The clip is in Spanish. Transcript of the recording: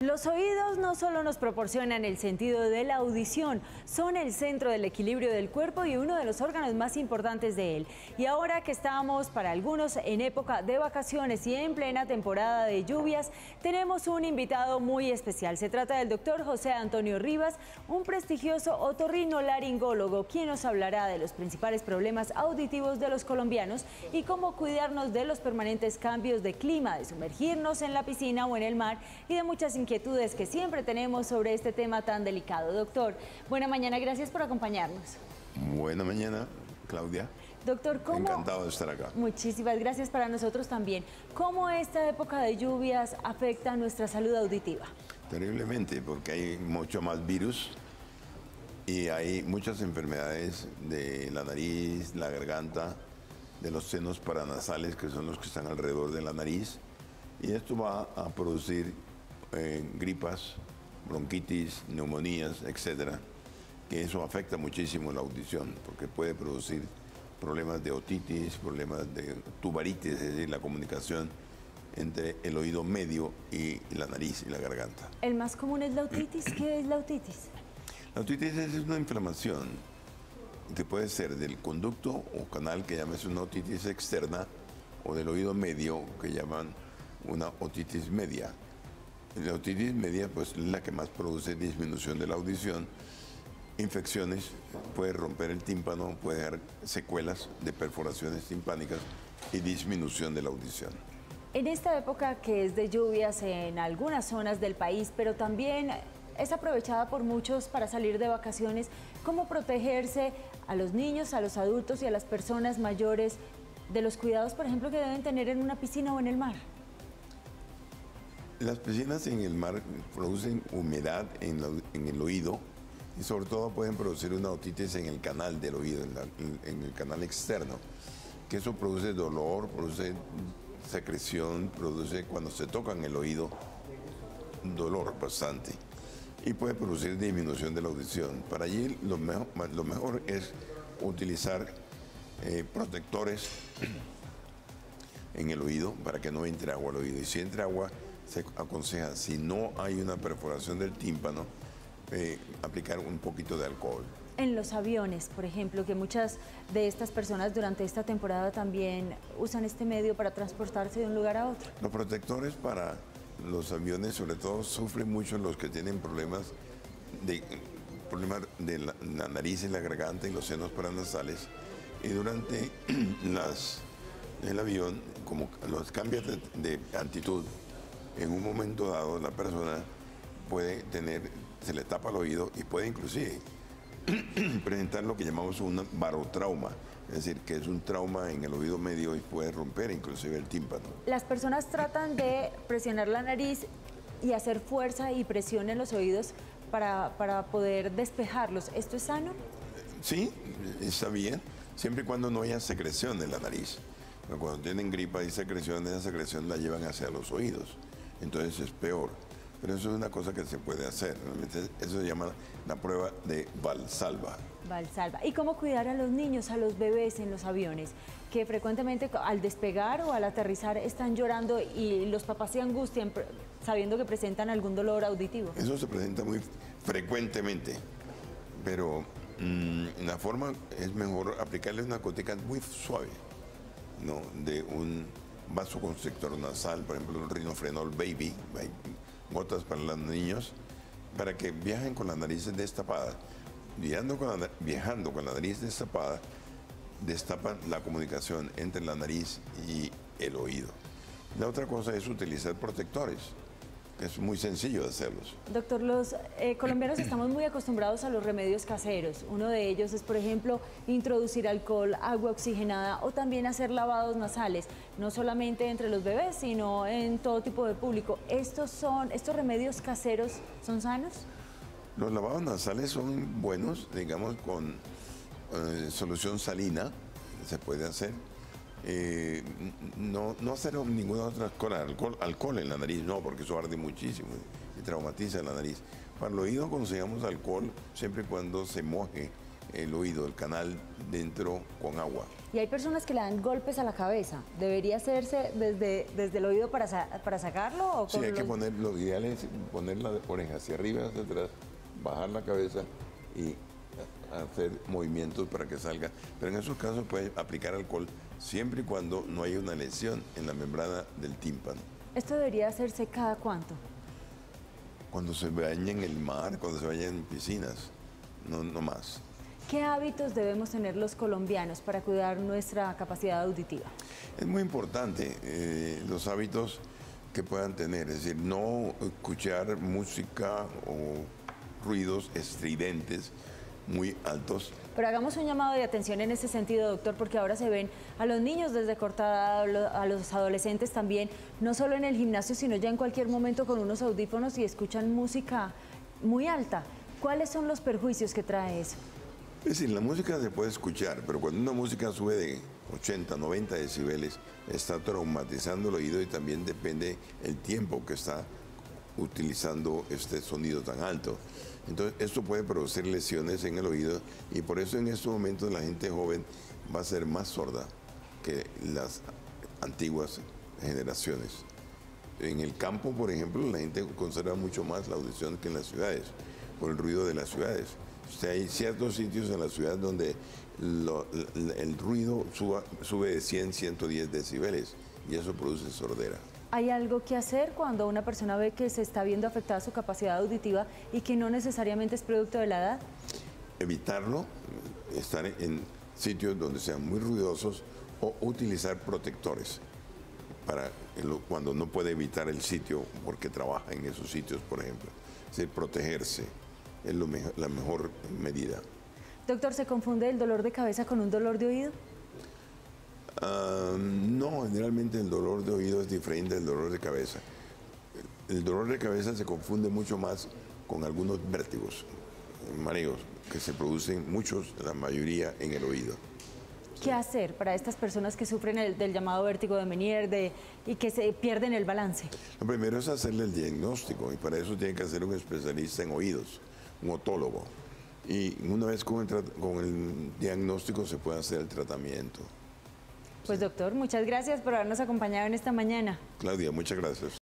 Los oídos no solo nos proporcionan el sentido de la audición, son el centro del equilibrio del cuerpo y uno de los órganos más importantes de él. Y ahora que estamos para algunos en época de vacaciones y en plena temporada de lluvias, tenemos un invitado muy especial. Se trata del doctor José Antonio Rivas, un prestigioso otorrinolaringólogo, quien nos hablará de los principales problemas auditivos de los colombianos y cómo cuidarnos de los permanentes cambios de clima, de sumergirnos en la piscina o en el mar y de muchas inquietudes que siempre tenemos sobre este tema tan delicado. Doctor, buena mañana, gracias por acompañarnos. Buena mañana, Claudia. Doctor, ¿cómo? Encantado de estar acá. Muchísimas gracias, para nosotros también. ¿Cómo esta época de lluvias afecta a nuestra salud auditiva? Terriblemente, porque hay mucho más virus y hay muchas enfermedades de la nariz, la garganta, de los senos paranasales, que son los que están alrededor de la nariz, y esto va a producir gripas, bronquitis, neumonías, etcétera, que eso afecta muchísimo la audición, porque puede producir problemas de otitis, problemas de tubaritis, es decir, la comunicación entre el oído medio y la nariz y la garganta. El más común es la otitis. ¿Qué es la otitis? La otitis es una inflamación que puede ser del conducto o canal, que llaman una otitis externa, o del oído medio, que llaman una otitis media. La otitis media, pues, es la que más produce disminución de la audición, infecciones, puede romper el tímpano, puede dejar secuelas de perforaciones timpánicas y disminución de la audición. En esta época que es de lluvias en algunas zonas del país, pero también es aprovechada por muchos para salir de vacaciones, ¿cómo protegerse a los niños, a los adultos y a las personas mayores de los cuidados, por ejemplo, que deben tener en una piscina o en el mar? Las piscinas en el mar producen humedad en el oído y sobre todo pueden producir una otitis en el canal del oído, en el canal externo, que eso produce dolor, produce secreción, produce, cuando se tocan el oído, dolor bastante, y puede producir disminución de la audición. Para allí lo mejor es utilizar protectores en el oído para que no entre agua al oído, y si entra agua se aconseja, si no hay una perforación del tímpano, aplicar un poquito de alcohol. En los aviones, por ejemplo, que muchas de estas personas durante esta temporada también usan este medio para transportarse de un lugar a otro. Los protectores para los aviones, sobre todo, sufren mucho los que tienen problemas de la nariz y la garganta y los senos paranasales, y durante el avión, como los cambios de altitud, en un momento dado la persona puede se le tapa el oído y puede inclusive presentar lo que llamamos un barotrauma, es decir, que es un trauma en el oído medio y puede romper inclusive el tímpano. Las personas tratan de presionar la nariz y hacer fuerza y presión en los oídos para poder despejarlos. ¿Esto es sano? Sí, está bien, siempre y cuando no haya secreción en la nariz. Pero cuando tienen gripa y secreción, esa secreción la llevan hacia los oídos, entonces es peor. Pero eso es una cosa que se puede hacer. Realmente eso se llama la prueba de Valsalva. Valsalva. ¿Y cómo cuidar a los niños, a los bebés en los aviones, que frecuentemente al despegar o al aterrizar están llorando y los papás se angustian sabiendo que presentan algún dolor auditivo? Eso se presenta muy frecuentemente, pero la forma es mejor aplicarles una gotica muy suave, ¿no? De un vasoconstrictor nasal, por ejemplo, un rinofrenol baby, gotas para los niños, para que viajen con la nariz destapada. Viajando con la nariz destapada, destapan la comunicación entre la nariz y el oído. La otra cosa es utilizar protectores. Es muy sencillo de hacerlos. Doctor, los colombianos estamos muy acostumbrados a los remedios caseros. Uno de ellos es, por ejemplo, introducir alcohol, agua oxigenada o también hacer lavados nasales, no solamente entre los bebés, sino en todo tipo de público. ¿Estos remedios caseros son sanos? Los lavados nasales son buenos, digamos, con solución salina, se puede hacer. No hacer ninguna otra cosa, alcohol en la nariz, no, porque eso arde muchísimo y traumatiza la nariz. Para el oído aconsejamos alcohol siempre y cuando se moje el oído, el canal dentro con agua. Y hay personas que le dan golpes a la cabeza. ¿Debería hacerse desde el oído para sacarlo? ¿O Sí, con hay que poner, lo ideal es poner la oreja hacia arriba, hacia atrás, bajar la cabeza y hacer movimientos para que salga. Pero en esos casos puede aplicar alcohol siempre y cuando no haya una lesión en la membrana del tímpano. ¿Esto debería hacerse cada cuánto? Cuando se baña en el mar, cuando se baña en piscinas, no más. ¿Qué hábitos debemos tener los colombianos para cuidar nuestra capacidad auditiva? Es muy importante los hábitos que puedan tener, es decir, no escuchar música o ruidos estridentes muy altos. Pero hagamos un llamado de atención en ese sentido, doctor, porque ahora se ven a los niños desde corta edad, a los adolescentes también, no solo en el gimnasio, sino ya en cualquier momento con unos audífonos y escuchan música muy alta. ¿Cuáles son los perjuicios que trae eso? Es decir, la música se puede escuchar, pero cuando una música sube de 80, 90 decibeles, está traumatizando el oído y también depende el tiempo que está utilizando este sonido tan alto. Entonces, esto puede producir lesiones en el oído y por eso en estos momentos la gente joven va a ser más sorda que las antiguas generaciones. En el campo, por ejemplo, la gente conserva mucho más la audición que en las ciudades, por el ruido de las ciudades. Hay ciertos sitios en la ciudad donde el ruido sube de 100, 110 decibeles y eso produce sordera. ¿Hay algo que hacer cuando una persona ve que se está viendo afectada su capacidad auditiva y que no necesariamente es producto de la edad? Evitarlo, estar en sitios donde sean muy ruidosos o utilizar protectores para cuando no puede evitar el sitio porque trabaja en esos sitios, por ejemplo. Es decir, protegerse es la mejor medida. Doctor, ¿se confunde el dolor de cabeza con un dolor de oído? No, generalmente el dolor de oído es diferente del dolor de cabeza. El dolor de cabeza se confunde mucho más con algunos vértigos, mareos, que se producen muchos, la mayoría en el oído. ¿Qué hacer para estas personas que sufren del llamado vértigo de Meniere y que se pierden el balance? Lo primero es hacerle el diagnóstico y para eso tiene que ser un especialista en oídos, un otólogo. Y una vez con el diagnóstico se puede hacer el tratamiento. Pues doctor, muchas gracias por habernos acompañado en esta mañana. Claudia, muchas gracias.